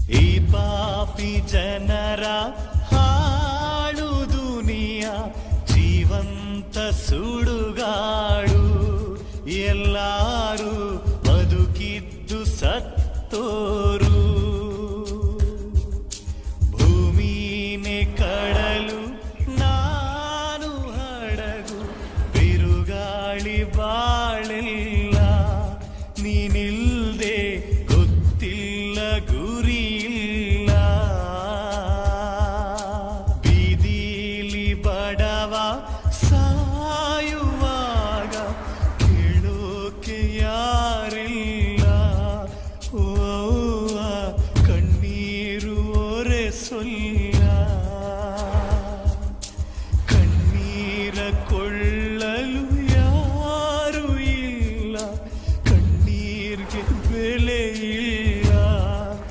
ಈ ಪಾಪಿ ಜನರ ಹಾಳು ದುನಿಯ ಜೀವಂತ ಸುಡುಗಾಡು, ಎಲ್ಲಾರು ಬದುಕಿದ್ದು ಸತ್ತೋರು. ಭೂಮಿನೇ ಕಡಲು ನಾನು ಹಡಗು, ಬಿರುಗಾಳಿ ಬಾಳಿಲ್ಲ, ನೀನಿಲ್ದೆ ಗೊತ್ತಿಲ್ಲ ಗುರಿಯಿಲ್ಲ. ಬೀದಿಲಿ ಬಡವ ಸಾಯುವಾಗ ಕೇಳೋಕೆ ಯಾರಿಲ್ಲ. ಓ ಕಣ್ಣೀರು ಒರೆಸೊಲ್ಲ.